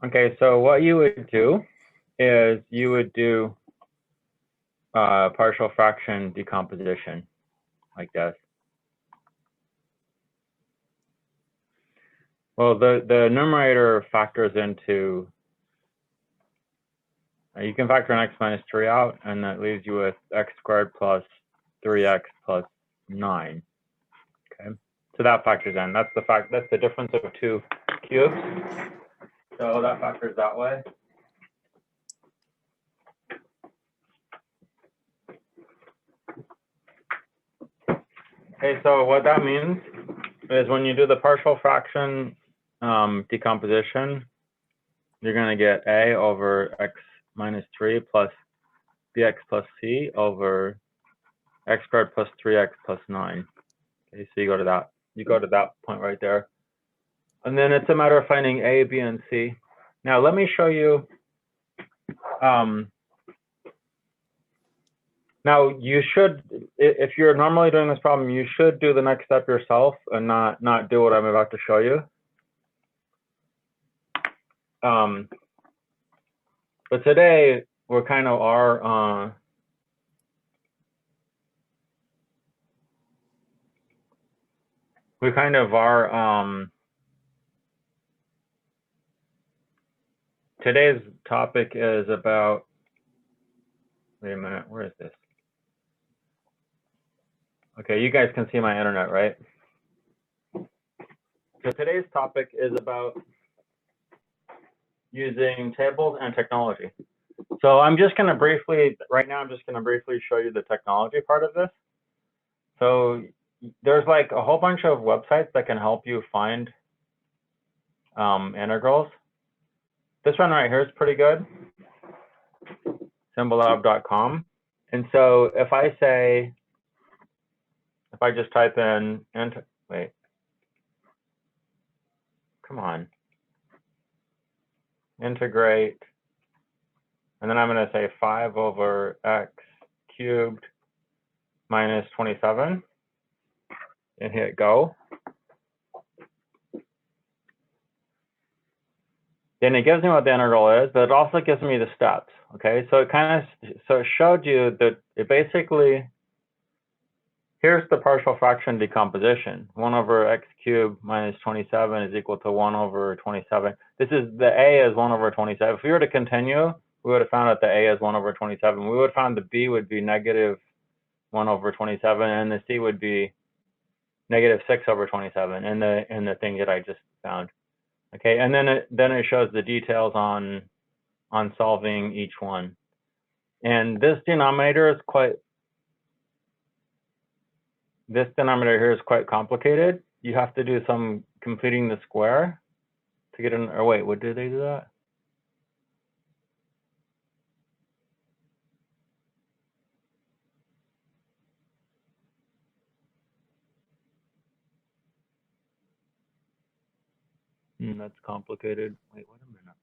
Okay, so what you would do is you would do partial fraction decomposition like this. Well, the numerator factors into, you can factor an x minus 3 out, and that leaves you with x squared plus 3x plus 9. Okay, so that factors in. That's the difference of two cubes. So that factors that way. Okay, so what that means is when you do the partial fraction decomposition, you're going to get a over x minus 3 plus bx plus c over x squared plus 3x plus 9. Okay, so you go to that point right there. And then it's a matter of finding a, b, and c. Now let me show you. Now you should, if you're normally doing this problem, you should do the next step yourself and not do what I'm about to show you. But today we're kind of today's topic is about, wait a minute, where is this? Okay, you guys can see my internet, right? So today's topic is about using tables and technology. So I'm just going to briefly, right now I'm just going to briefly show you the technology part of this. So there's like a whole bunch of websites that can help you find integrals. This one right here is pretty good, symbollab.com. And so if I just type in, wait, come on, integrate, and then I'm going to say 5 over x cubed minus 27, and hit go. Then it gives me what the integral is, but it also gives me the steps. Okay, so it showed you that it basically, here's the partial fraction decomposition. 1 over x cubed minus 27 is equal to 1 over 27. This is, the a is 1 over 27. If we were to continue, we would have found that the a is 1 over 27. We would have found the b would be negative 1 over 27, and the c would be negative 6 over 27 in the thing that I just found. Okay, and then it shows the details on solving each one. And this denominator here is quite complicated. You have to do some completing the square to get an, or wait, what did they do that? That's complicated. Wait, wait a minute.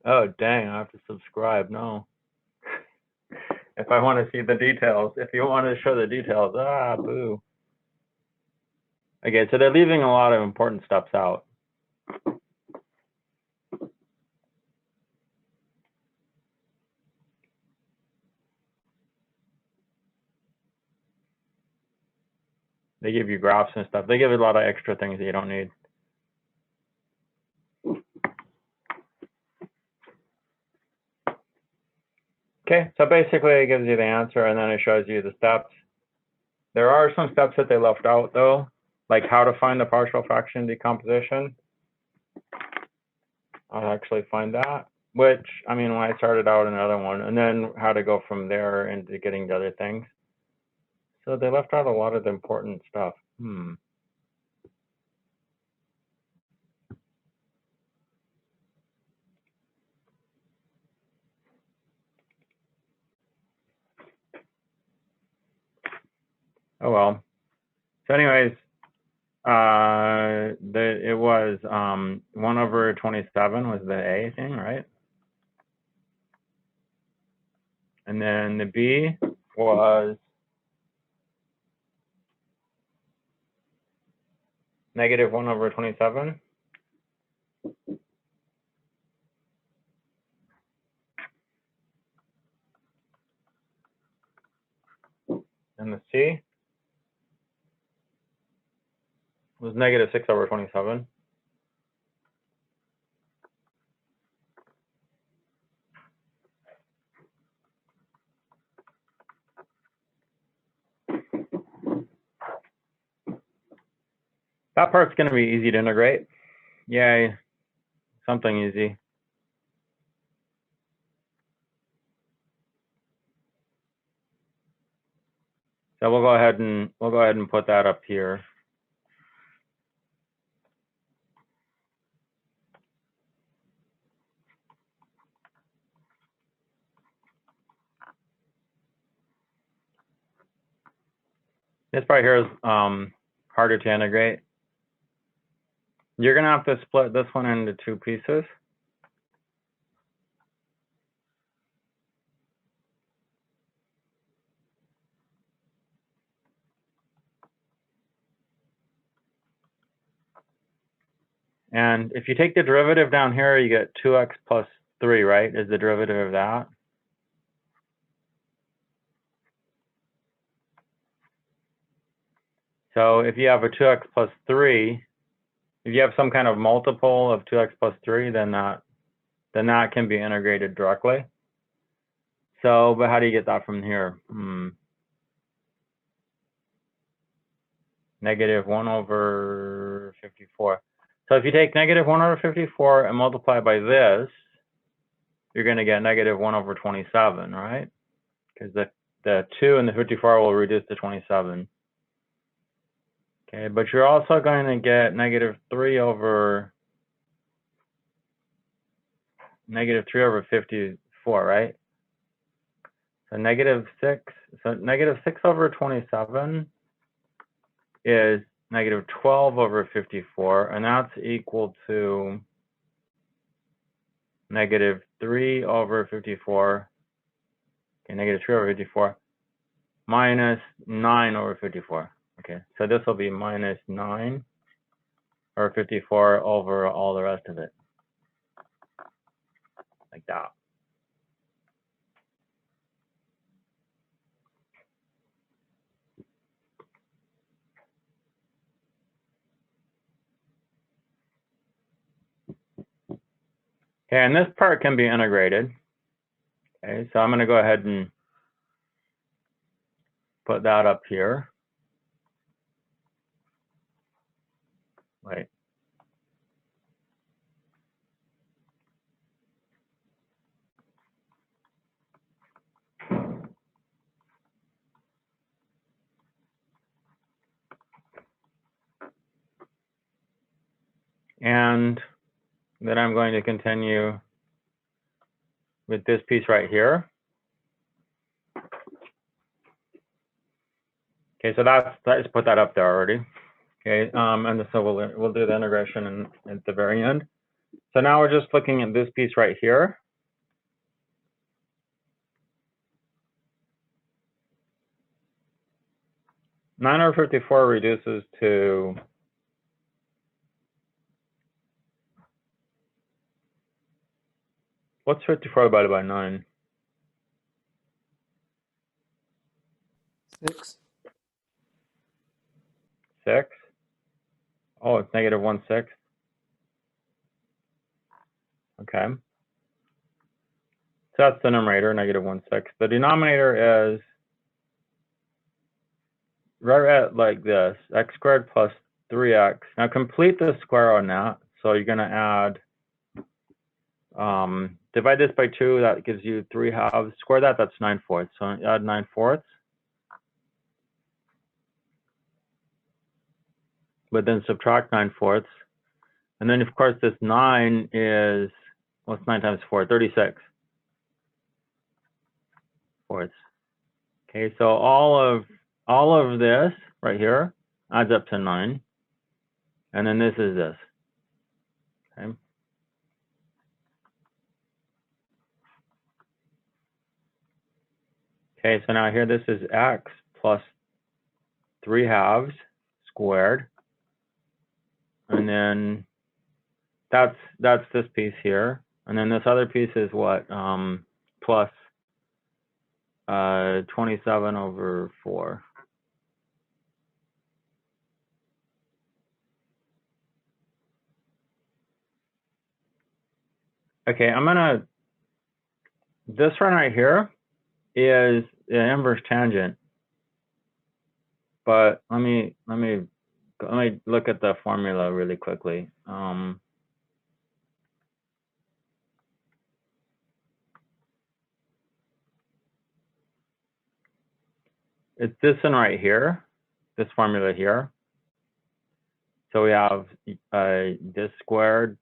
Oh, dang, I have to subscribe. No. If I want to see the details, if you want to show the details, boo. Okay, so they're leaving a lot of important steps out. They give you graphs and stuff. They give you a lot of extra things that you don't need. Okay, so basically it gives you the answer and then it shows you the steps. There are some steps that they left out though, like how to find the partial fraction decomposition. I'll actually find that, which, I mean, when I started out another one, and then how to go from there into getting the other things. So they left out a lot of the important stuff. Oh well. So anyways, it was 1 over 27 was the A thing, right? And then the B was -1/27. And the C was -6/27. That part's going to be easy to integrate. Yay, something easy. So we'll go ahead and put that up here. This part here is harder to integrate. You're going to have to split this one into two pieces. And if you take the derivative down here, you get 2x plus 3, right? Is the derivative of that. So if you have a 2x plus 3, if you have some kind of multiple of 2x plus 3, then that can be integrated directly. So, but how do you get that from here? -1/54. So if you take -1/54 and multiply by this, you're going to get -1/27, right? Because the 2 and the 54 will reduce to 27. Okay, but you're also going to get -3/54, right? So -6/27 is -12/54, and that's equal to -3/54. Okay, -3/54 minus 9/54. Okay, so this will be -9/54 over all the rest of it, like that. Okay, and this part can be integrated. Okay, so I'm going to go ahead and put that up here. Wait. And then I'm going to continue with this piece right here. Okay, so let's put that up there already. Okay, and so we'll do the integration at the very end. So now we're just looking at this piece right here. (9/54) reduces to what's 54 divided by 9? 6. 6. Oh, it's -1/6. Okay. So that's the numerator, -1/6. The denominator is right at like this, x squared plus 3x. Now complete the square on that. So you're going to add, divide this by 2, that gives you 3/2. Square that, that's 9/4. So add 9/4. But then subtract 9/4. And then of course this 9 is, what's 9 times 4? 36. Fourths. Okay, so all of this right here adds up to 9. And then this is this. Okay. Okay, so now here this is x plus 3/2 squared. And then that's this piece here. And then this other piece is what? Plus 27/4. Okay, this one right here is the inverse tangent. But let me look at the formula really quickly. It's this one right here, this formula here. So we have this squared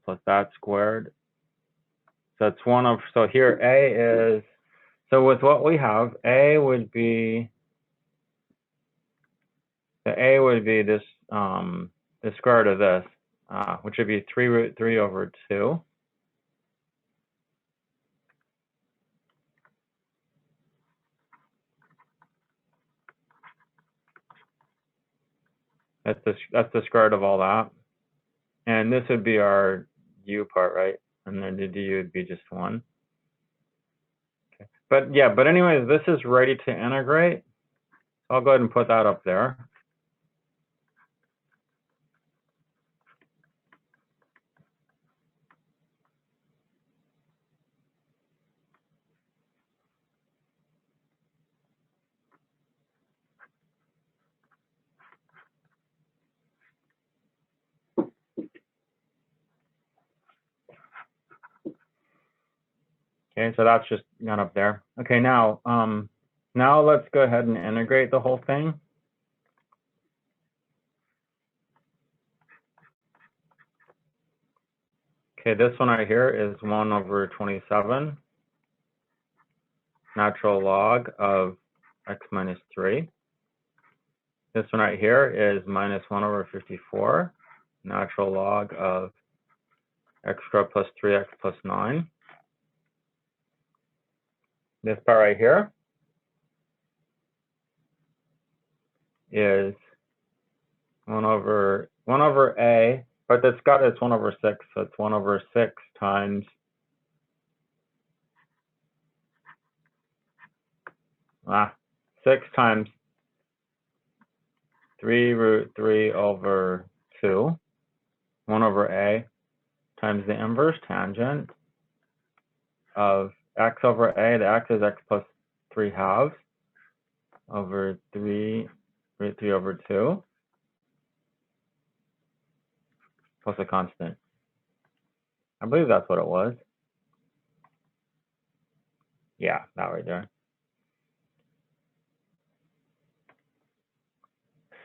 plus that squared. So it's so here A is, so with what we have, A would be, the A would be this, the square root of this, which would be 3√3/2. That's the square root of all that. And this would be our u part, right? And then the du would be just 1. Okay. But yeah, but anyways, this is ready to integrate. I'll go ahead and put that up there. Okay, so that's just gone up there. Okay, now let's go ahead and integrate the whole thing. Okay, this one right here is 1/27 natural log of x minus 3. This one right here is minus 1/54 natural log of x squared plus 3x plus 9. This part right here is 1/a, but it's got its 1/6, so it's 1/6 times 6 times 3√3/2, 1/a times the inverse tangent of x/a. The x is x plus 3/2 over 3√3/2 plus a constant. I believe that's what it was. Yeah, that right there.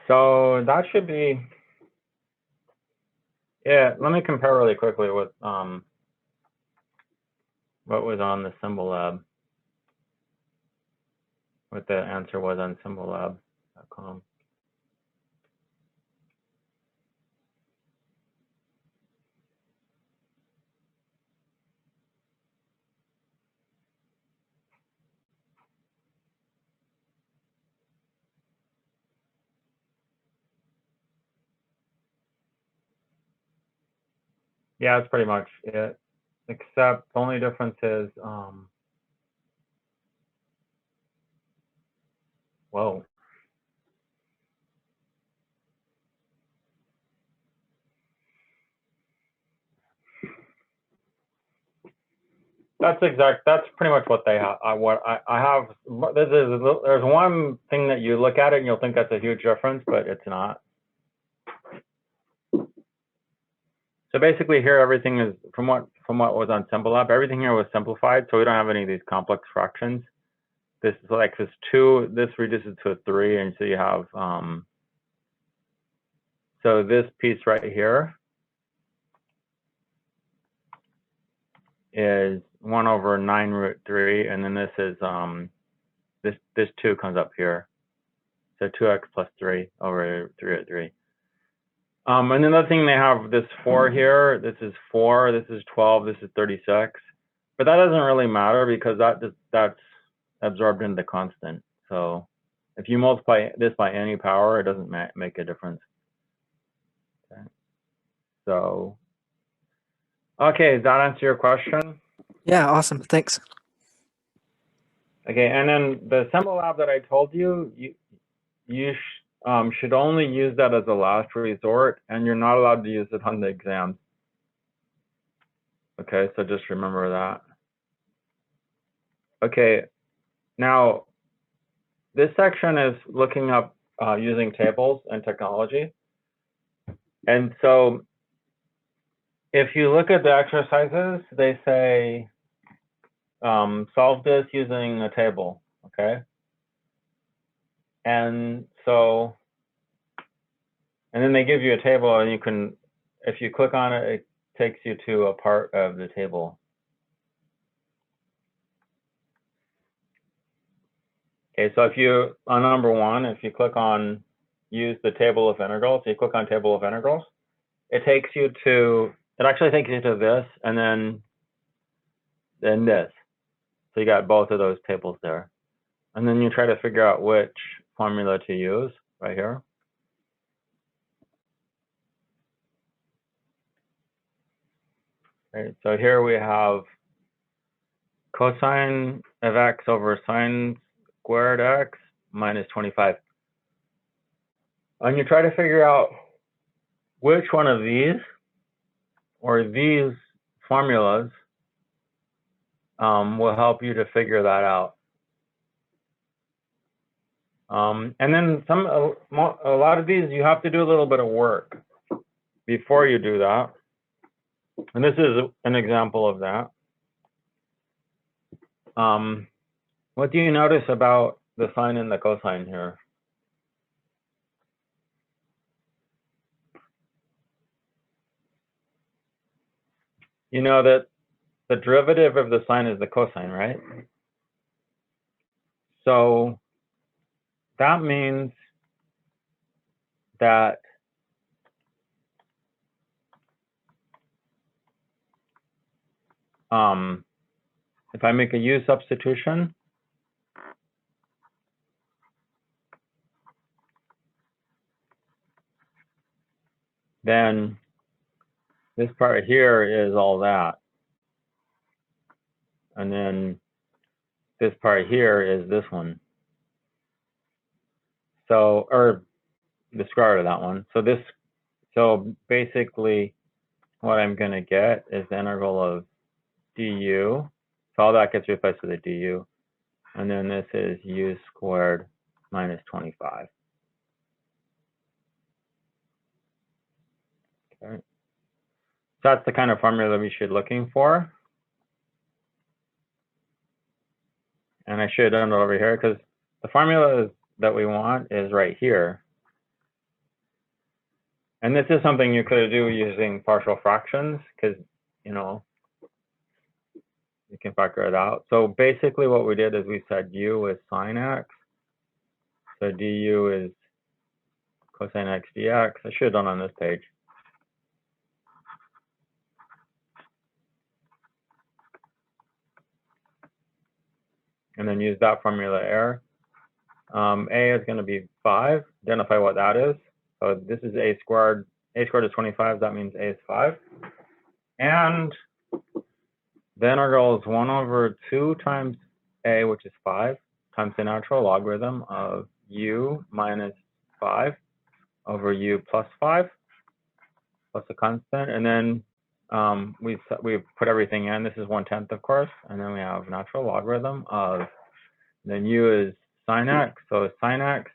So that should be, yeah, let me compare really quickly with what was on the Symbolab, what the answer was on Symbolab.com. Yeah, that's pretty much it, except the only difference is, whoa. That's pretty much what they have. What I have, there's one thing that you look at it and you'll think that's a huge difference, but it's not. So basically here, everything is, from what was on Symbolab, everything here was simplified, so we don't have any of these complex fractions. This is like this 2, this reduces to a 3, and so you have, so this piece right here is 1/9√3, and then this is, this 2 comes up here. So 2x plus 3 over 3√3. And another thing, they have this 4 here. This is 4. This is 12. This is 36. But that doesn't really matter because that's absorbed into the constant. So if you multiply this by any power, it doesn't make a difference. Okay. So, okay, does that answer your question? Yeah, awesome. Thanks. Okay, and then the symbol lab that I told you, you should only use that as a last resort, and you're not allowed to use it on the exams. Okay, so just remember that. Okay, now this section is looking up using tables and technology. And so if you look at the exercises, they say solve this using a table, okay? And so, and then they give you a table, and you can, if you click on it, it takes you to a part of the table. Okay, so if you, on number 1, if you click on use the table of integrals, you click on table of integrals, it takes you to, it actually takes you to this, and then this. So you got both of those tables there. And then you try to figure out which formula to use right here. Right, so here we have cosine of x over sine squared x minus 25. And you try to figure out which one of these or these formulas will help you to figure that out. And then a lot of these, you have to do a little bit of work before you do that. And this is an example of that. What do you notice about the sine and the cosine here? You know that the derivative of the sine is the cosine, right? So that means that if I make a U substitution, then this part here is all that. And then this part here is this one. So, or the square root of that one. So this, so basically what I'm going to get is the integral of du. So all that gets replaced with a du. And then this is u squared minus 25. Okay. So that's the kind of formula we should be looking for. And I should have done it over here because the formula that we want is right here. And this is something you could do using partial fractions because, you know, you can factor it out. So basically what we did is we said u is sine x. So du is cosine x dx. I should have done on this page. And then use that formula error. A is going to be 5. Identify what that is. So this is a squared. A squared is 25. That means a is 5. And the integral is 1 over 2 times a, which is 5, times the natural logarithm of u minus 5 over u plus 5 plus a constant. And then we put everything in. This is 1/10, of course. And then we have natural logarithm of, then u is sine x. So sine x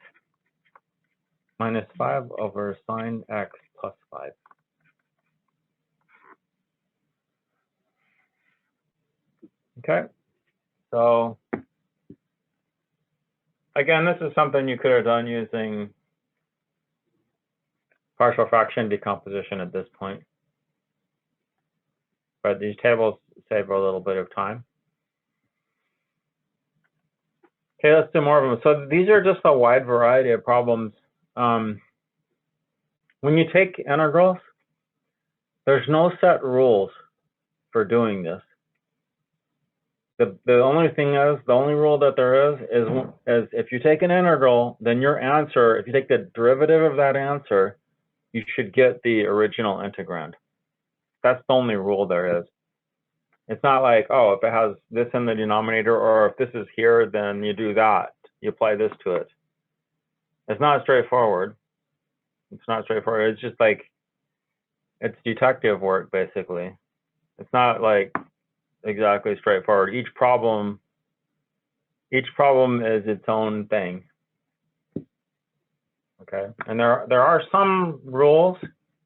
minus 5 over sine x plus 5. Okay. So again, this is something you could have done using partial fraction decomposition at this point. But these tables save a little bit of time. Okay, let's do more of them. So these are just a wide variety of problems. When you take integrals, there's no set rules for doing this. The only thing is, the only rule that there is if you take an integral, then your answer, if you take the derivative of that answer, you should get the original integrand. That's the only rule there is. It's not like, oh, if it has this in the denominator, or if this is here, then you do that. You apply this to it. It's not straightforward. It's not straightforward. It's just like, it's detective work, basically. It's not like exactly straightforward. Each problem is its own thing. Okay, and there are some rules.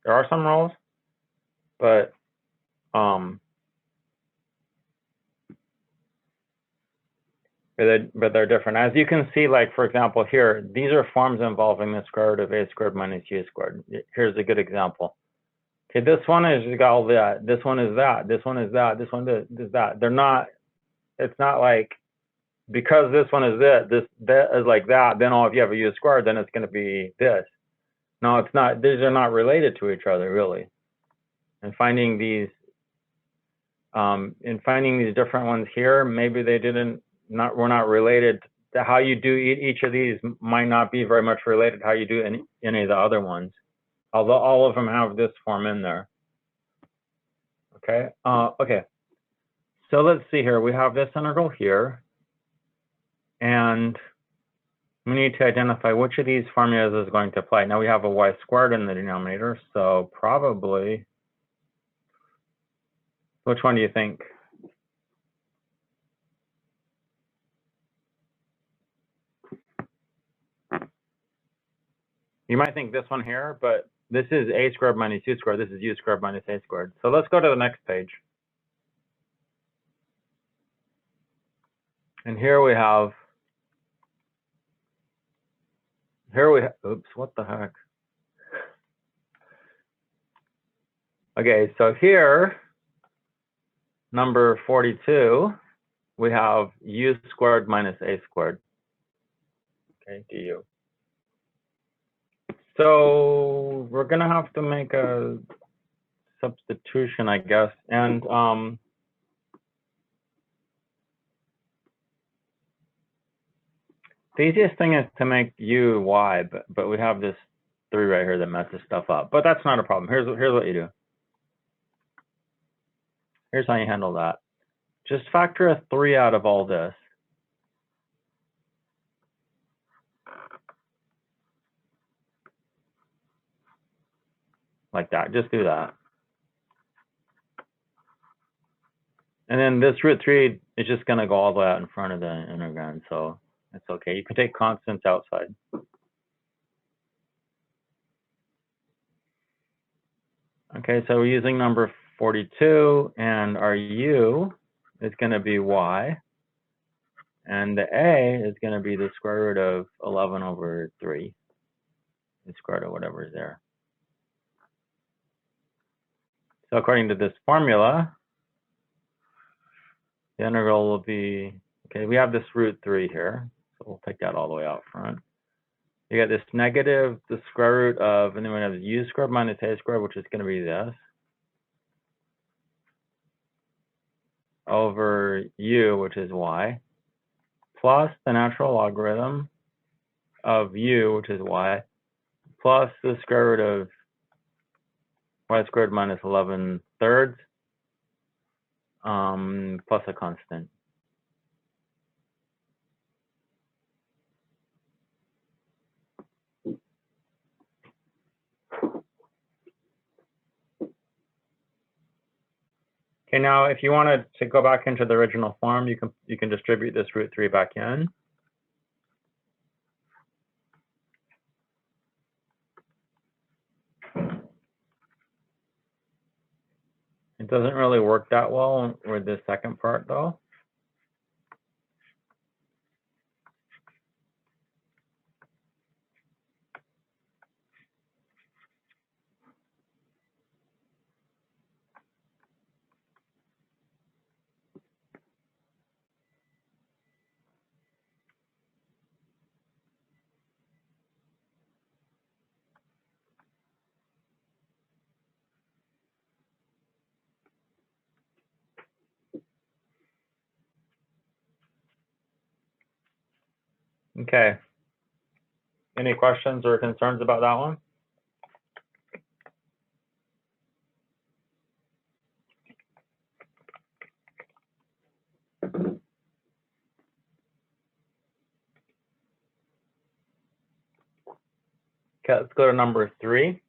There are some rules, but they're different. As you can see, like for example here, these are forms involving the square root of a squared minus u squared. Here's a good example. Okay, this one is got all that. This one is that. This one is that. This one is that. They're not. It's not like because this one is that is like that. Then if you have a u squared, then it's going to be this. No, it's not. These are not related to each other really. And finding these different ones here, maybe they were not related to how you do each of these. Might not be very much related to how you do any of the other ones, although all of them have this form in there. Okay. Okay. So let's see here. We have this integral here, and we need to identify which of these formulas is going to apply. Now we have a y squared in the denominator, so probably, which one do you think? You might think this one here, but this is a squared minus u squared. This is u squared minus a squared. So let's go to the next page. And here we have, oops, what the heck? Okay, so here, number 42, we have u squared minus a squared. Okay, du. So we're gonna have to make a substitution, I guess, and the easiest thing is to make u y, but we have this 3 right here that messes stuff up. But that's not a problem. Here's what you do. Here's how you handle that. Just factor a 3 out of all this. Like that. Just do that. And then this root 3 is just going to go all the way out in front of the integrand, so it's okay. You can take constants outside. Okay, so we're using number 42, and our u is going to be y, and the a is going to be the square root of 11 over 3, the square root of whatever is there. So according to this formula, the integral will be, okay, we have this root 3 here, so we'll take that all the way out front. You got this negative, the square root of, and then we have u squared minus a squared, which is going to be this, over u, which is y, plus the natural logarithm of u, which is y, plus the square root of y squared minus 11 thirds, plus a constant. Okay, now if you wanted to go back into the original form, you can distribute this root 3 back in. It doesn't really work that well with this second part though. Okay. Any questions or concerns about that one? Okay, let's go to number 3.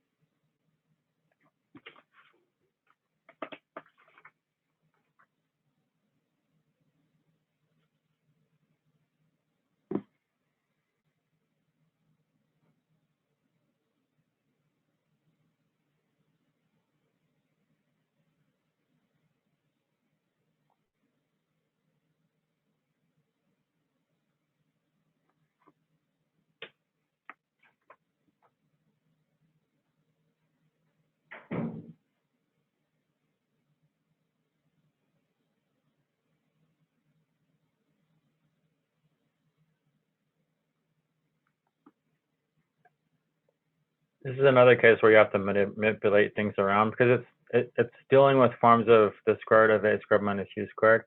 This is another case where you have to manipulate things around because it's dealing with forms of the square root of a squared minus u squared.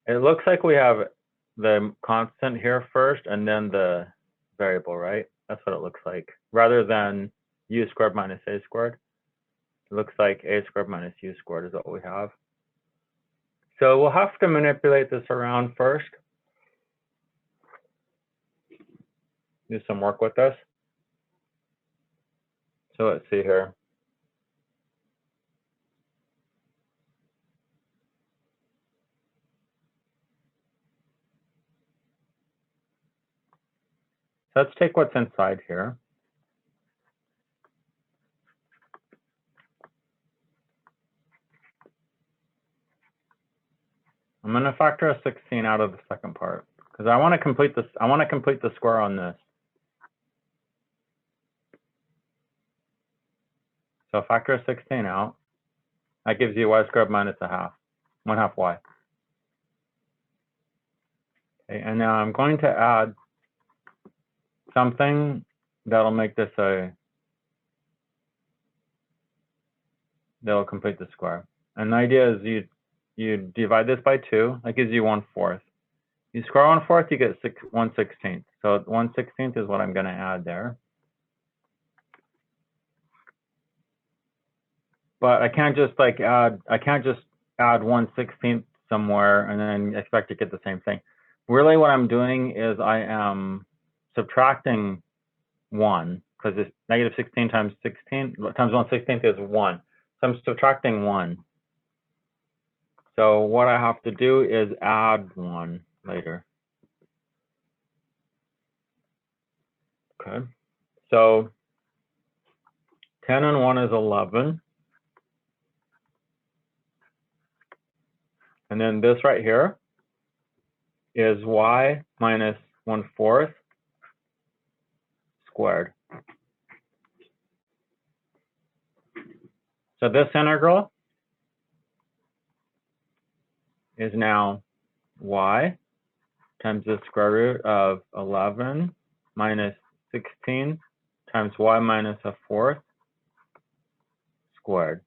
It looks like we have the constant here first and then the variable, right? That's what it looks like. Rather than u squared minus a squared, it looks like a squared minus u squared is what we have. So we'll have to manipulate this around first. Do some work with this. So let's see here. So let's take what's inside here. I'm going to factor a 16 out of the second part because I want to complete this. I want to complete the square on this. So factor a 16 out. That gives you y squared minus a half, 1/2 y. Okay, and now I'm going to add something that'll make this that'll complete the square. And the idea is you divide this by 2, that gives you 1/4. You square 1/4, you get 1/16. So 1/16 is what I'm going to add there. But I can't just like add 1/16 somewhere and then expect to get the same thing. Really what I'm doing is I am subtracting 1 because it's negative 16 times 16 times 1/16 is 1. So I'm subtracting 1. So what I have to do is add 1 later. Okay. So 10 and 1 is 11. And then this right here is y minus 1/4 squared. So this integral is now y times the square root of 11 minus 16 times y minus 1/4 squared.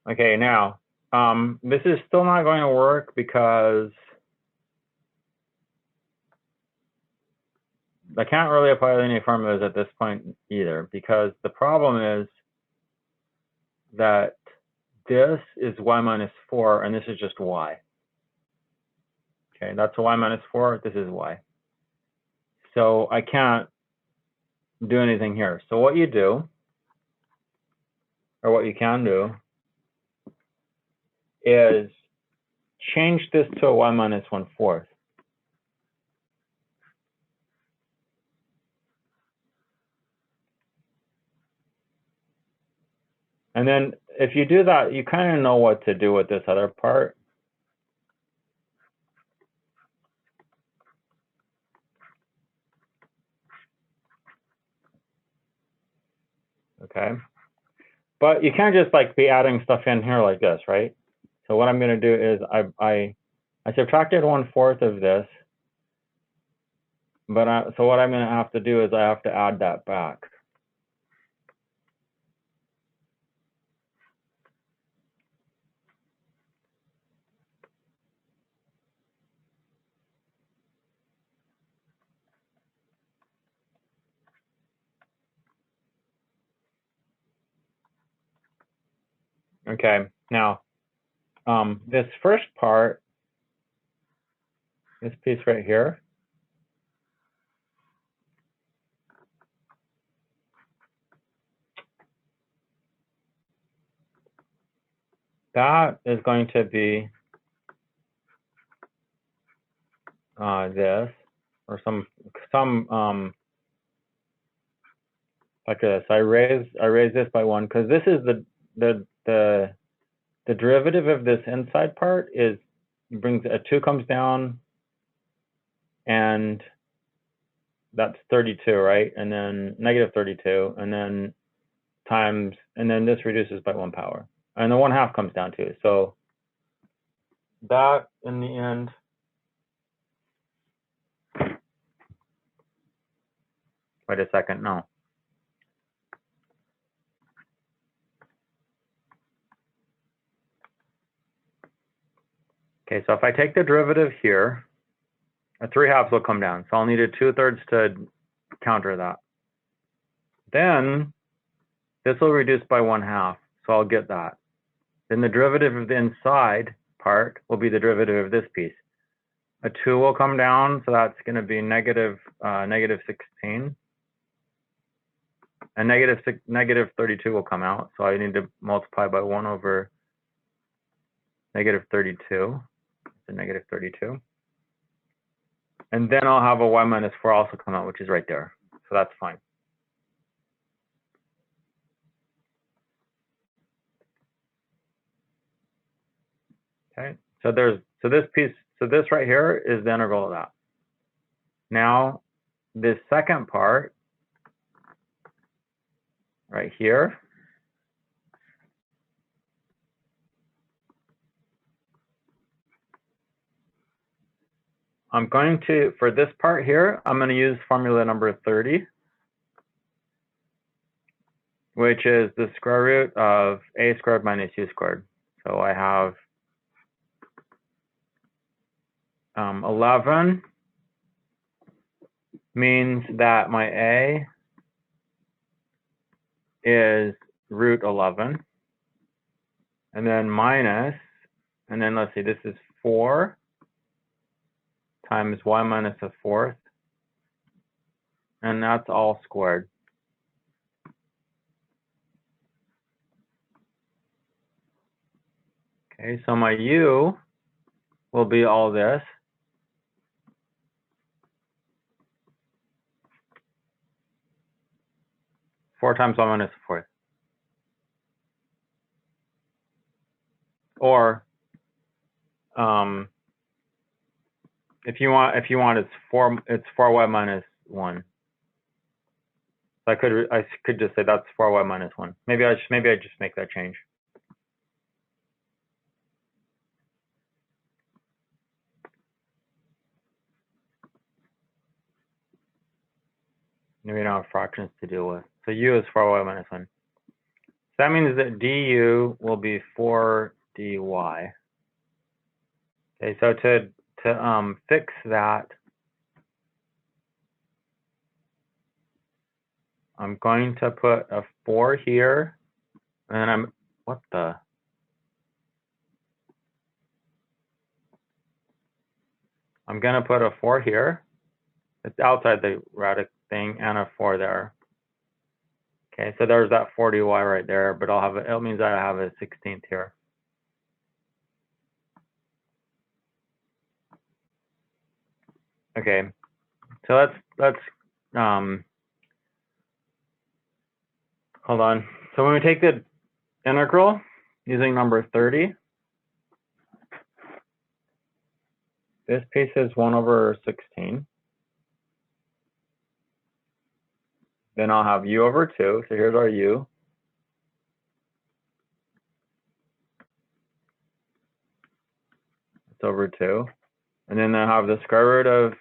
Okay, now this is still not going to work because I can't really apply linear formulas at this point either, because the problem is that this is y minus 4 and this is just y. Okay, that's y minus 4, this is y. So I can't do anything here. So what you do, or what you can do, is change this to a y minus 1/4. And then if you do that, you kind of know what to do with this other part. Okay. But you can't just like be adding stuff in here like this, right? So what I'm going to do is I subtracted 1/4 of this But so what I'm going to have to do is I have to add that back. Okay, now this first part, this piece right here, that is going to be this, or some like this. I raise this by 1 because this is the derivative of this inside part is brings a 2 comes down, and that's 32, right? And then negative 32, and then times, and then this reduces by 1 power, and the 1/2 comes down too. So that in the end, wait a second, no. Okay, so if I take the derivative here, a 3/2 will come down. So I'll need a 2/3 to counter that. Then this will reduce by 1/2, so I'll get that. Then the derivative of the inside part will be the derivative of this piece. A 2 will come down, so that's going to be negative 16. And negative 32 will come out, so I need to multiply by 1 over negative 32. So negative 32. And then I'll have a y minus 4 also come out, which is right there. So that's fine. Okay, so this right here is the integral of that. Now, this second part right here, I'm going to, for this part here, I'm going to use formula number 30, which is the square root of a squared minus u squared. So I have 11 means that my a is root 11, and then minus, and then let's see, this is 4 times y minus a fourth, and that's all squared. Okay, so my u will be all this. Four times y minus a fourth. Or if you want, it's 4y minus 1. So I could just say that's 4y minus 1. Maybe I just make that change. Maybe we don't have fractions to deal with. So u is 4y minus 1. So that means that du will be 4 dy. Okay, so to fix that, I'm going to put a 4 here, and then I'm going to put a 4 here. It's outside the radic thing, and a 4 there. Okay, so there's that 4 dy right there, but I'll have it means that I have a 16th here. Okay, so let's hold on. So when we take the integral using number 30, this piece is 1 over 16. Then I'll have u over 2. So here's our u. It's over 2. And then I have the square root of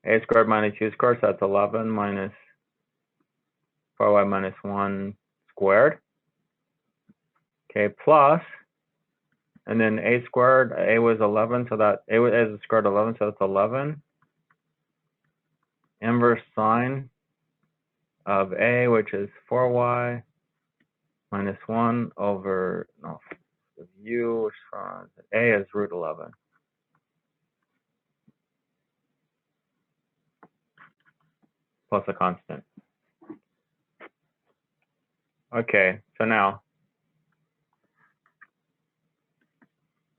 a squared minus u squared, so that's 11 minus 4y minus 1 squared. Okay, plus, and then a squared, a was 11, so that a is squared 11, so that's 11. Inverse sine of a, which is 4y minus 1 over, no, u, which is a is root 11. Plus a constant. Okay, so now,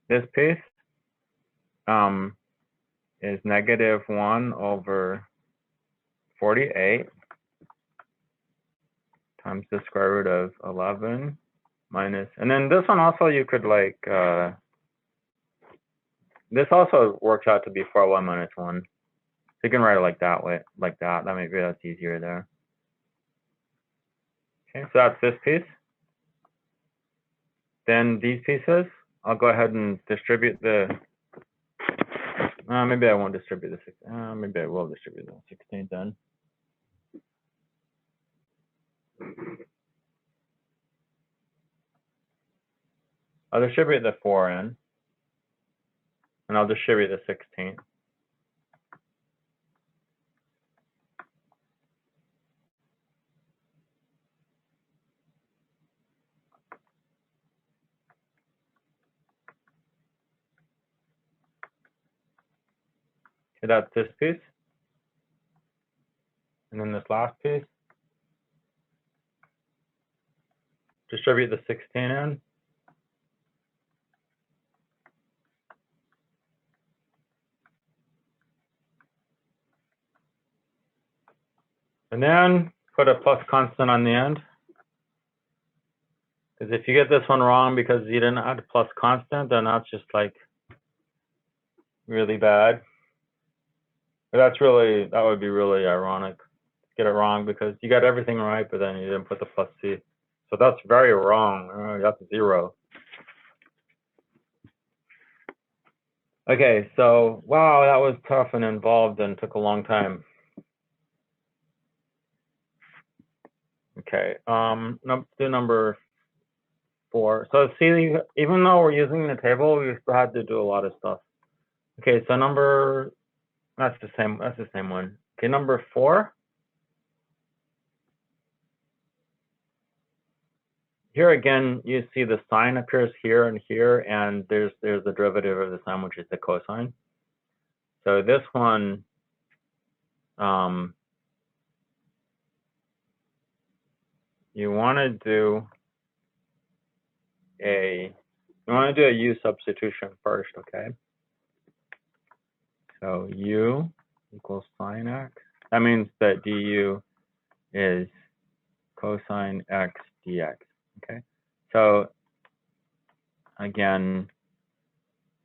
this piece is negative 1 over 48 times the square root of 11 minus, and then this one also you could like, this also works out to be 4y minus 1. So you can write it like that way, like that. Maybe that's easier there. Okay, so that's this piece. Then these pieces, I'll go ahead and distribute the, maybe I won't distribute the, maybe I will distribute the 16 then. I'll distribute the 4 in, and I'll distribute the 16. Okay, that's this piece. And then this last piece, distribute the 16 in. And then put a plus constant on the end. Because if you get this one wrong because you didn't add a plus constant, then that's just like really bad. But that's really, that would be really ironic to get it wrong because you got everything right, but then you didn't put the plus c. So that's very wrong. That's 0. Okay, so wow, that was tough and involved and took a long time. Okay, do number 4. So see, even though we're using the table, we still had to do a lot of stuff. Okay, so that's the same one. Okay, number 4. Here again, you see the sine appears here and here, and there's the derivative of the sine, which is the cosine. So this one, you want to do a u substitution first, okay? So u equals sine x. That means that du is cosine x dx. Okay, so again,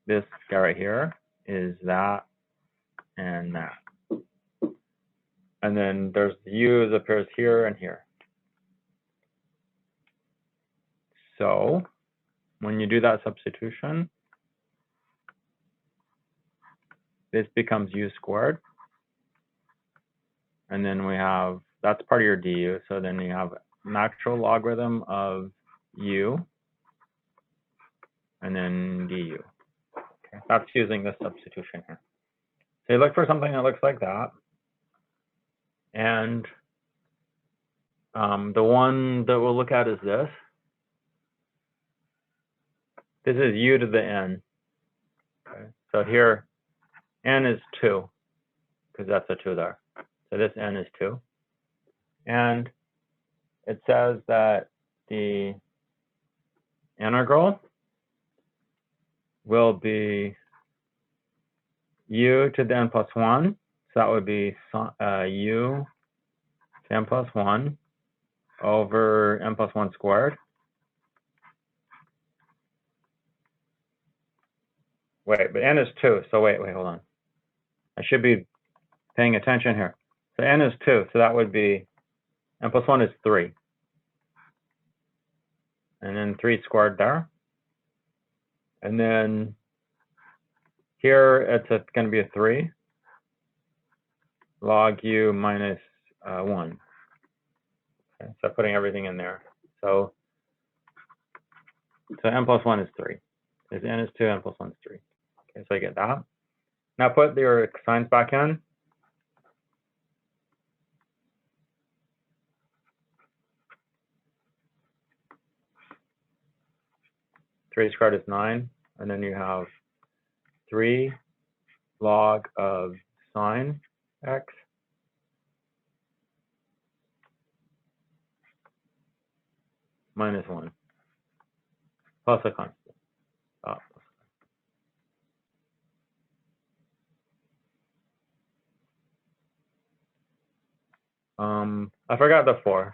this guy right here is that and that. And then there's u that appears here and here. So when you do that substitution, this becomes u squared. And then we have, that's part of your du. So then you have natural logarithm of u and then du. Okay, that's using this substitution here. So you look for something that looks like that. And the one that we'll look at is this. This is u to the n. Okay, so here, n is 2, because that's a 2 there. So this n is 2. And it says that the integral will be u to the n plus 1. So that would be u to n plus 1 over n plus 1 squared. Wait, but n is 2. So wait, hold on. I should be paying attention here. So n is 2. So that would be n plus 1 is 3. And then 3 squared there. And then here it's going to be a 3. log u minus 1. Okay, so putting everything in there. So n plus 1 is 3. If n is 2, n plus 1 is 3. Okay, so I get that. Now put your signs back in. Three squared is 9, and then you have 3 log of sine x minus 1 plus a constant. I forgot the 4.